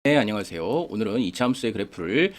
네, 안녕하세요. 오늘은 이차 함수의 그래프를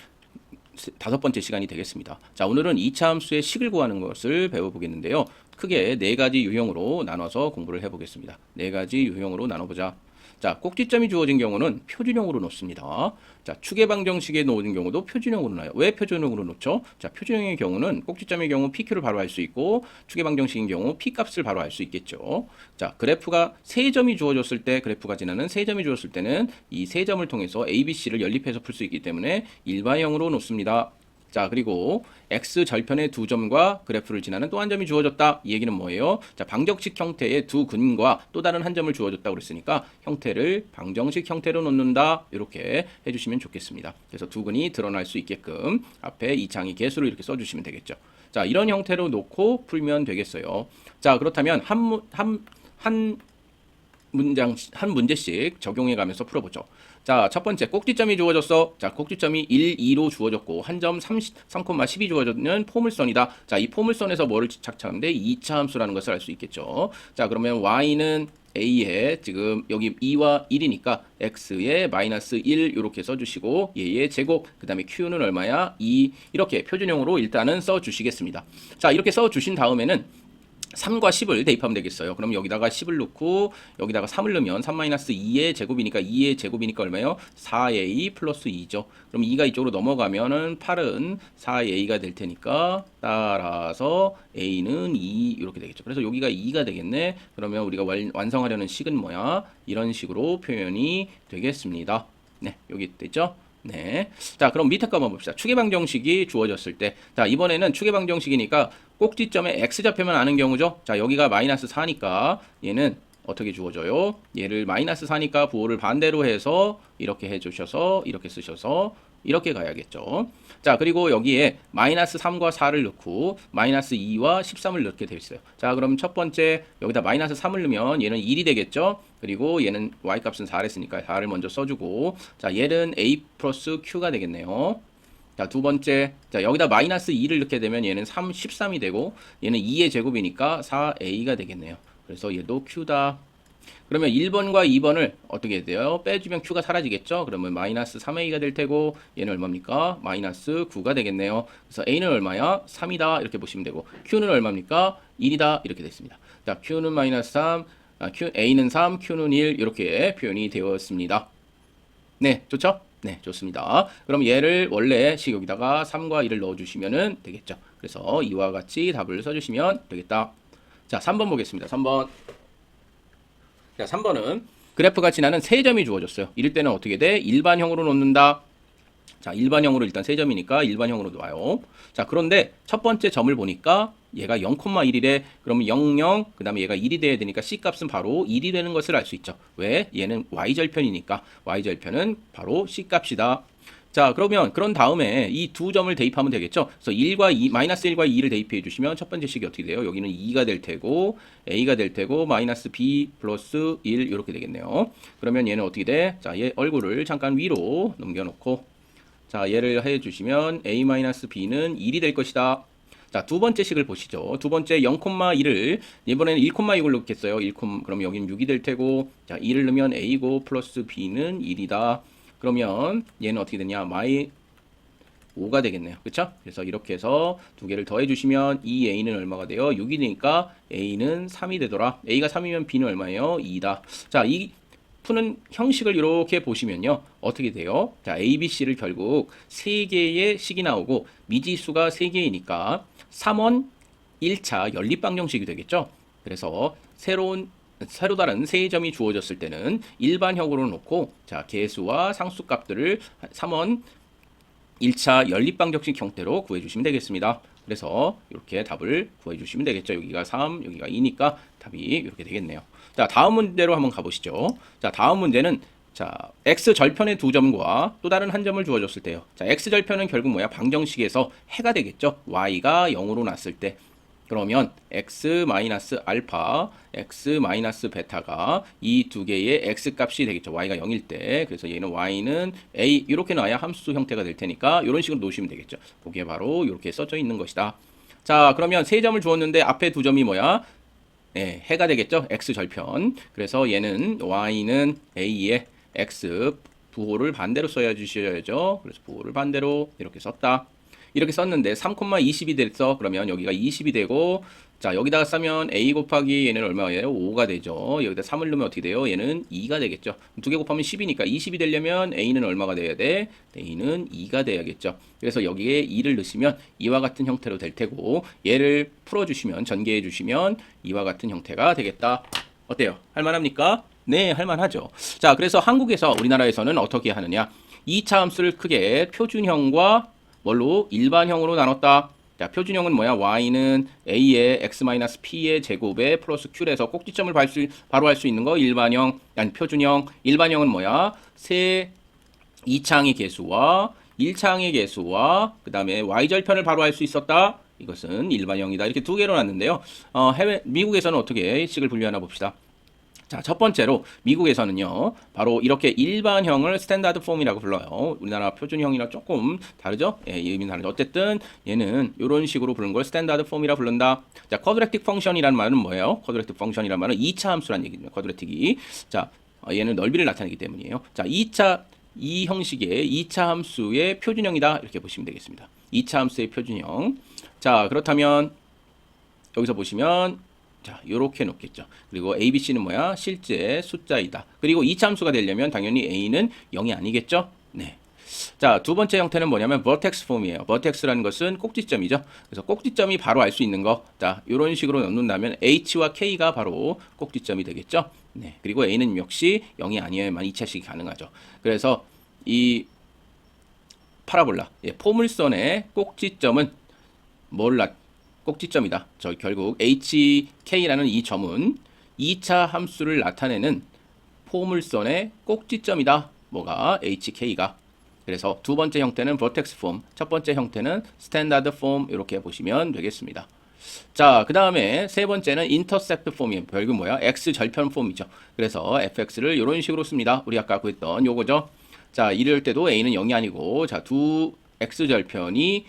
다섯 번째 시간이 되겠습니다. 자, 오늘은 이차 함수의 식을 구하는 것을 배워보겠는데요. 크게 네 가지 유형으로 나눠서 공부를 해보겠습니다. 네 가지 유형으로 나눠보자. 자, 꼭지점이 주어진 경우는 표준형으로 놓습니다. 자, 추계 방정식에 놓은 경우도 표준형으로 나요. 왜 표준형으로 놓죠? 자, 표준형의 경우는 꼭지점의 경우 PQ를 바로 알 수 있고 추계 방정식인 경우 P 값을 바로 알 수 있겠죠. 자, 그래프가 세 점이 주어졌을 때, 그래프가 지나는 세 점이 주어졌을 때는 이 세 점을 통해서 ABC를 연립해서 풀 수 있기 때문에 일반형으로 놓습니다. 자, 그리고 x 절편의 두 점과 그래프를 지나는 또 한 점이 주어졌다. 이 얘기는 뭐예요? 자, 방정식 형태의 두 근과 또 다른 한 점을 주어졌다고 그랬으니까 형태를 방정식 형태로 놓는다. 이렇게 해주시면 좋겠습니다. 그래서 두 근이 드러날 수 있게끔 앞에 이 창의 개수를 이렇게 써주시면 되겠죠. 자, 이런 형태로 놓고 풀면 되겠어요. 자, 그렇다면 한 문제씩 적용해 가면서 풀어보죠. 자, 첫 번째 꼭지점이 주어졌어. 자, 꼭지점이 1, 2로 주어졌고 한 점 3,12 주어졌는 포물선이다. 자, 이 포물선에서 뭐를 착착하는데 2차 함수라는 것을 알 수 있겠죠. 자, 그러면 y는 a에 지금 여기 2와 1이니까 x에 마이너스 1 이렇게 써주시고 얘의 제곱 그 다음에 q는 얼마야? 2 이렇게 표준형으로 일단은 써주시겠습니다. 자, 이렇게 써주신 다음에는 3과 10을 대입하면 되겠어요. 그럼 여기다가 10을 넣고 여기다가 3을 넣으면 3-2의 제곱이니까 2의 제곱이니까 얼마예요? 4a 플러스 2죠. 그럼 2가 이쪽으로 넘어가면은 8은 4a가 될 테니까 따라서 a는 2 이렇게 되겠죠. 그래서 여기가 2가 되겠네. 그러면 우리가 완성하려는 식은 뭐야? 이런 식으로 표현이 되겠습니다. 네, 여기 됐죠? 네. 자, 그럼 밑에 거 한번 봅시다. 추계 방정식이 주어졌을 때. 자, 이번에는 추계 방정식이니까 꼭지점에 x좌표만 아는 경우죠. 자, 여기가 마이너스 4니까 얘는 어떻게 주어져요? 얘를 마이너스 4니까 부호를 반대로 해서 이렇게 해주셔서 이렇게 쓰셔서 이렇게 가야겠죠. 자, 그리고 여기에 마이너스 3과 4를 넣고 마이너스 2와 13을 넣게 되어 있어요. 자, 그럼 첫 번째 여기다 마이너스 3을 넣으면 얘는 1이 되겠죠. 그리고 얘는 y값은 4를 했으니까 4를 먼저 써주고 자, 얘는 a 플러스 q가 되겠네요. 자, 두 번째, 자, 여기다 마이너스 2를 넣게 되면 얘는 13이 되고 얘는 2의 제곱이니까 4a가 되겠네요. 그래서 얘도 q다. 그러면 1번과 2번을 어떻게 해야 돼요? 빼주면 q가 사라지겠죠? 그러면 마이너스 3a가 될 테고 얘는 얼마입니까? 마이너스 9가 되겠네요. 그래서 a는 얼마야? 3이다 이렇게 보시면 되고 q는 얼마입니까? 1이다 이렇게 됐습니다. 자, q는 마이너스 3, a는 3, q는 1 이렇게 표현이 되었습니다. 네, 좋죠? 네, 좋습니다. 그럼 얘를 원래 식 여기다가 3과 1을 넣어주시면 되겠죠. 그래서 이와 같이 답을 써주시면 되겠다. 자, 3번 보겠습니다. 3번. 자, 3번은 그래프가 지나는 세 점이 주어졌어요. 이럴 때는 어떻게 돼? 일반형으로 놓는다. 자, 일반형으로 일단 세 점이니까 일반형으로 놔요. 자, 그런데 첫 번째 점을 보니까 얘가 0,1이래. 그러면 0, 0, 그 다음에 얘가 1이 돼야 되니까 C값은 바로 1이 되는 것을 알 수 있죠. 왜? 얘는 Y절편이니까 Y절편은 바로 C값이다. 자, 그러면 그런 다음에 이 두 점을 대입하면 되겠죠. 그래서 1과 2, 마이너스 1과 2를 대입해 주시면 첫 번째 식이 어떻게 돼요? 여기는 2가 될 테고 A가 될 테고 마이너스 B 플러스 1 이렇게 되겠네요. 그러면 얘는 어떻게 돼? 자, 얘 얼굴을 잠깐 위로 넘겨놓고 자, 얘를 해주시면 A-B는 1이 될 것이다. 자, 두 번째 식을 보시죠. 두 번째 0,1을 이번에는 1,6을 넣겠어요. 1, 그럼 여기는 6이 될 테고 자, 2를 넣으면 A고 플러스 B는 1이다. 그러면 얘는 어떻게 되냐? 마이 5가 되겠네요. 그쵸? 그래서 이렇게 해서 두 개를 더해 주시면 2A는 얼마가 돼요? 6이 되니까 A는 3이 되더라. A가 3이면 B는 얼마예요? 2다. 자, 이 푸는 형식을 이렇게 보시면요. 어떻게 돼요? 자, A, B, C를 결국 3개의 식이 나오고 미지수가 3개이니까 3원 1차 연립방정식이 되겠죠. 그래서 새로 다른 세 점이 주어졌을 때는 일반형으로 놓고 자, 개수와 상수값들을 3원 1차 연립방정식 형태로 구해주시면 되겠습니다. 그래서 이렇게 답을 구해주시면 되겠죠. 여기가 3, 여기가 2니까 답이 이렇게 되겠네요. 자, 다음 문제로 한번 가보시죠. 자, 다음 문제는 자, x절편의 두 점과 또 다른 한 점을 주어졌을 때요. 자, x절편은 결국 뭐야? 방정식에서 해가 되겠죠. y가 0으로 났을 때. 그러면 x-알파, x-베타가 이 두 개의 x값이 되겠죠. y가 0일 때. 그래서 얘는 y는 a 이렇게 놔야 함수 형태가 될 테니까 이런 식으로 놓으시면 되겠죠. 그게 바로 이렇게 써져 있는 것이다. 자, 그러면 세 점을 주었는데 앞에 두 점이 뭐야? 네, 해가 되겠죠. x절편. 그래서 얘는 y는 a의 x 부호를 반대로 써야 주셔야죠. 그래서 부호를 반대로 이렇게 썼다. 이렇게 썼는데 3,20이 됐어. 그러면 여기가 20이 되고, 자, 여기다가 쓰면 a 곱하기 얘는 얼마예요? 5가 되죠. 여기다 3을 넣으면 어떻게 돼요? 얘는 2가 되겠죠. 두 개 곱하면 10이니까 20이 되려면 a는 얼마가 돼야 돼? a는 2가 돼야겠죠. 그래서 여기에 2를 넣으시면 이와 같은 형태로 될 테고, 얘를 풀어주시면, 전개해 주시면 이와 같은 형태가 되겠다. 어때요? 할만합니까? 네, 할만하죠. 자, 그래서 한국에서, 우리나라에서는 어떻게 하느냐? 2차 함수를 크게 표준형과 뭘로? 일반형으로 나눴다. 자, 표준형은 뭐야? y는 a의 x-p의 제곱에 플러스 q에서 꼭지점을 바로 할 수 있는 거 일반형, 아니 표준형. 일반형은 뭐야? 2차항의 개수와 1차항의 개수와 그 다음에 y절편을 바로 할 수 있었다. 이것은 일반형이다. 이렇게 두 개로 놨는데요. 미국에서는 어떻게 식을 분류하나 봅시다. 자, 첫 번째로 미국에서는요, 바로 이렇게 일반형을 스탠다드 폼이라고 불러요. 우리나라 표준형이랑 조금 다르죠? 예, 의미는 다르죠. 어쨌든 얘는 이런 식으로 부르는 걸 스탠다드 폼이라 부른다. 자, 쿼드래틱 펑션이라는 말은 뭐예요? 쿼드래틱 펑션이라는 말은 2차 함수라는 얘기입니다. 쿼드래틱이. 자, 얘는 넓이를 나타내기 때문이에요. 자, 이 형식의 2차 함수의 표준형이다. 이렇게 보시면 되겠습니다. 2차 함수의 표준형. 자, 그렇다면 여기서 보시면 자, 요렇게 놓겠죠. 그리고 ABC는 뭐야? 실제 숫자이다. 그리고 2차 함수가 되려면 당연히 A는 0이 아니겠죠? 네. 자, 두 번째 형태는 뭐냐면 vertex 폼이에요. vertex라는 것은 꼭지점이죠. 그래서 꼭지점이 바로 알 수 있는 거. 자, 요런 식으로 넣는다면 H와 K가 바로 꼭지점이 되겠죠? 네. 그리고 A는 역시 0이 아니어야만 2차식이 가능하죠. 그래서 이 파라볼라, 포물선의 꼭지점은 꼭지점이다. 결국 HK라는 이 점은 2차 함수를 나타내는 포물선의 꼭지점이다. 뭐가? HK가. 그래서 두 번째 형태는 vertex 폼, 첫 번째 형태는 스탠다드 폼 이렇게 보시면 되겠습니다. 자, 그 다음에 세 번째는 intercept 폼이에요. 결국 뭐야? X절편 폼이죠. 그래서 fx를 이런 식으로 씁니다. 우리 아까 구했던 요거죠. 자, 이럴 때도 A는 0이 아니고, 자, 두 X절편이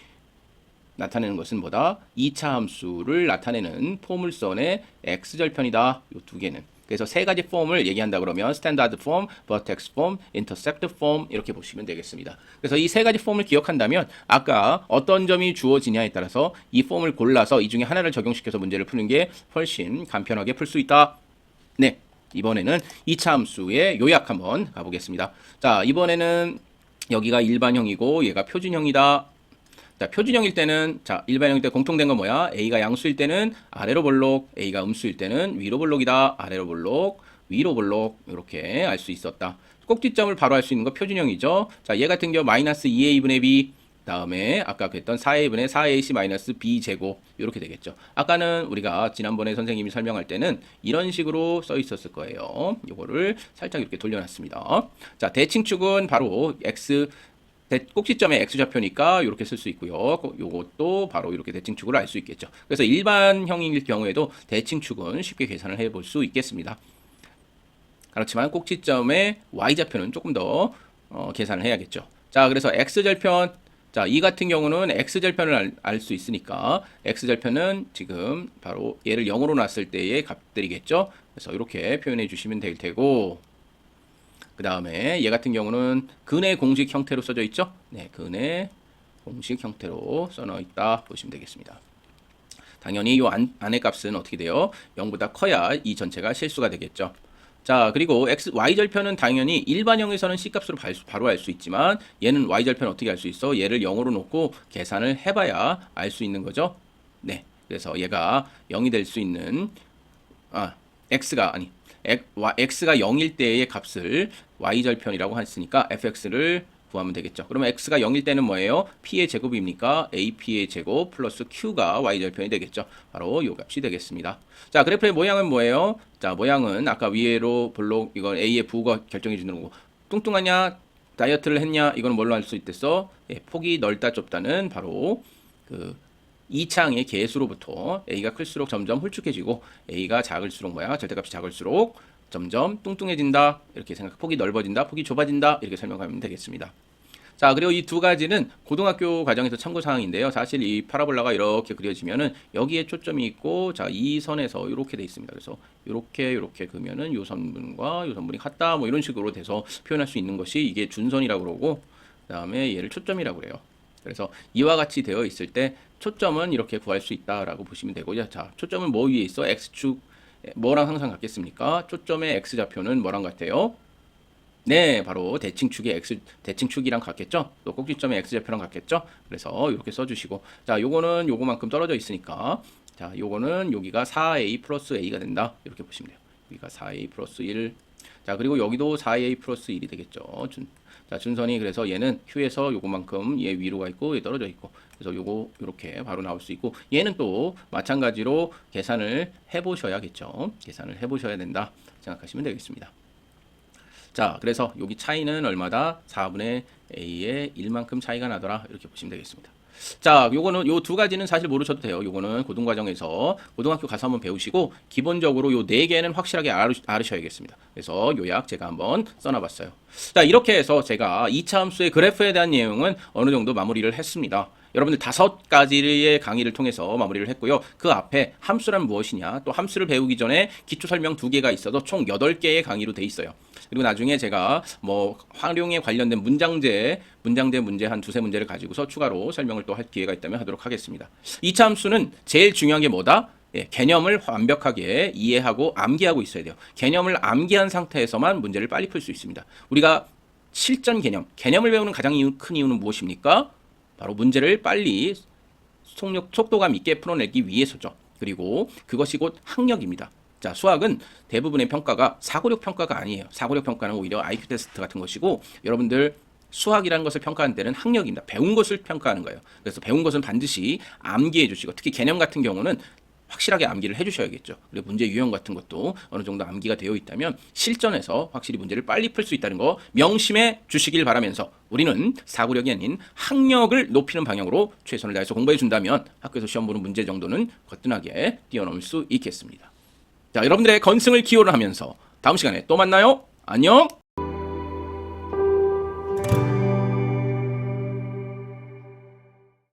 나타내는 것은 뭐다? 2차 함수를 나타내는 포물선의 x절편이다. 이 두 개는. 그래서 세 가지 폼을 얘기한다 그러면 스탠다드 폼, 버텍스 폼, 인터셉트 폼 이렇게 보시면 되겠습니다. 그래서 이 세 가지 폼을 기억한다면 아까 어떤 점이 주어지냐에 따라서 이 폼을 골라서 이 중에 하나를 적용시켜서 문제를 푸는 게 훨씬 간편하게 풀 수 있다. 네, 이번에는 2차 함수의 요약 한번 가보겠습니다. 자, 이번에는 여기가 일반형이고 얘가 표준형이다. 자, 표준형일 때는, 자, 일반형일 때 공통된 건 뭐야? A가 양수일 때는 아래로 볼록, A가 음수일 때는 위로 볼록이다. 아래로 볼록, 위로 볼록, 이렇게 알 수 있었다. 꼭지점을 바로 알 수 있는 거 표준형이죠. 자, 얘 같은 경우 마이너스 2A분의 B, 다음에 아까 그랬던 4A분의 4AC 마이너스 B 제곱, 이렇게 되겠죠. 아까는 우리가 지난번에 선생님이 설명할 때는 이런 식으로 써 있었을 거예요. 요거를 살짝 이렇게 돌려놨습니다. 자, 대칭축은 바로 꼭지점의 x좌표니까 이렇게 쓸 수 있고요. 요것도 바로 이렇게 대칭축으로 알 수 있겠죠. 그래서 일반형일 경우에도 대칭축은 쉽게 계산을 해볼 수 있겠습니다. 그렇지만 꼭지점의 y좌표는 조금 더 계산을 해야겠죠. 자, 그래서 x절편, 자, 이 같은 경우는 x절편을 알 수 있으니까 x절편은 지금 바로 얘를 0으로 놨을 때의 값들이겠죠. 그래서 이렇게 표현해 주시면 될 테고, 그 다음에 얘 같은 경우는 근의 공식 형태로 써져 있죠. 네, 근의 공식 형태로 써놓 있다 보시면 되겠습니다. 당연히 이 안의 값은 어떻게 돼요? 0보다 커야 이 전체가 실수가 되겠죠. 자, 그리고 y절편은 당연히 일반형에서는 C값으로 바로 알 수 있지만 얘는 y절편 어떻게 알 수 있어? 얘를 0으로 놓고 계산을 해봐야 알 수 있는 거죠. 네, 그래서 얘가 0이 될 수 있는 x가 0일 때의 값을 y절편이라고 했으니까 fx를 구하면 되겠죠. 그러면 x가 0일 때는 뭐예요? p의 제곱입니까? ap의 제곱 플러스 q가 y절편이 되겠죠. 바로 요 값이 되겠습니다. 자, 그래프의 모양은 뭐예요? 자, 모양은 아까 위로 볼록 이건 a의 부호가 결정해 주는 거고, 뚱뚱하냐 다이어트를 했냐 이건 뭘로 알 수 있댔어? 예, 폭이 넓다 좁다는 바로 그 2차항의 개수로부터 a가 클수록 점점 홀쭉해지고 a가 작을수록 뭐야? 절대값이 작을수록 점점 뚱뚱해진다. 이렇게 폭이 넓어진다. 폭이 좁아진다. 이렇게 설명하면 되겠습니다. 자, 그리고 이 두 가지는 고등학교 과정에서 참고 사항인데요. 사실 이 파라볼라가 이렇게 그려지면은 여기에 초점이 있고, 자, 이 선에서 이렇게 돼 있습니다. 그래서 이렇게 그러면은 요 선분과 요 선분이 같다, 뭐 이런 식으로 돼서 표현할 수 있는 것이 이게 준선이라고 그러고, 그다음에 얘를 초점이라고 그래요. 그래서 이와 같이 되어 있을 때 초점은 이렇게 구할 수 있다라고 보시면 되고요. 자, 초점은 뭐 위에 있어? x축 뭐랑 항상 같겠습니까? 초점의 x좌표는 뭐랑 같아요? 네, 바로 대칭축이랑 같겠죠? 또 꼭지점의 x좌표랑 같겠죠? 그래서 이렇게 써주시고, 자, 요거는 요거만큼 떨어져 있으니까, 자, 요거는 여기가 4a 플러스 a가 된다. 이렇게 보시면 돼요. 여기가 4a 플러스 1. 자, 그리고 여기도 4a 플러스 1이 되겠죠. 자, 준선이 그래서 얘는 Q에서 요거만큼 얘 위로 가 있고 얘 떨어져 있고, 그래서 요거 요렇게 바로 나올 수 있고, 얘는 또 마찬가지로 계산을 해보셔야겠죠. 계산을 해보셔야 된다 생각하시면 되겠습니다. 자, 그래서 여기 차이는 얼마다? 4분의 a의 1만큼 차이가 나더라. 이렇게 보시면 되겠습니다. 자, 요거는 요 두 가지는 사실 모르셔도 돼요. 요거는 고등과정에서 고등학교 가서 한번 배우시고, 기본적으로 요 네 개는 확실하게 알으셔야겠습니다. 그래서 요약 제가 한번 써놔봤어요. 자, 이렇게 해서 제가 2차 함수의 그래프에 대한 내용은 어느 정도 마무리를 했습니다. 여러분들 5가지의 강의를 통해서 마무리를 했고요. 그 앞에 함수란 무엇이냐, 또 함수를 배우기 전에 기초 설명 2개가 있어서 총 8개의 강의로 돼 있어요. 그리고 나중에 제가 뭐 활용에 관련된 문제 한 두세 문제를 가지고서 추가로 설명을 또 할 기회가 있다면 하도록 하겠습니다. 2차 함수는 제일 중요한 게 뭐다? 예, 개념을 완벽하게 이해하고 암기하고 있어야 돼요. 개념을 암기한 상태에서만 문제를 빨리 풀 수 있습니다. 우리가 실전 개념을 배우는 가장 큰 이유는 무엇입니까? 바로 문제를 빨리 속도감 있게 풀어내기 위해서죠. 그리고 그것이 곧 학력입니다. 자, 수학은 대부분의 평가가 사고력 평가가 아니에요. 사고력 평가는 오히려 IQ 테스트 같은 것이고, 여러분들 수학이라는 것을 평가하는 때는 학력입니다. 배운 것을 평가하는 거예요. 그래서 배운 것은 반드시 암기해 주시고, 특히 개념 같은 경우는 확실하게 암기를 해주셔야겠죠. 그리고 문제 유형 같은 것도 어느 정도 암기가 되어 있다면 실전에서 확실히 문제를 빨리 풀 수 있다는 거 명심해 주시길 바라면서, 우리는 사고력이 아닌 학력을 높이는 방향으로 최선을 다해서 공부해 준다면 학교에서 시험 보는 문제 정도는 거뜬하게 뛰어넘을 수 있겠습니다. 자, 여러분들의 건승을 기원을 하면서 다음 시간에 또 만나요. 안녕.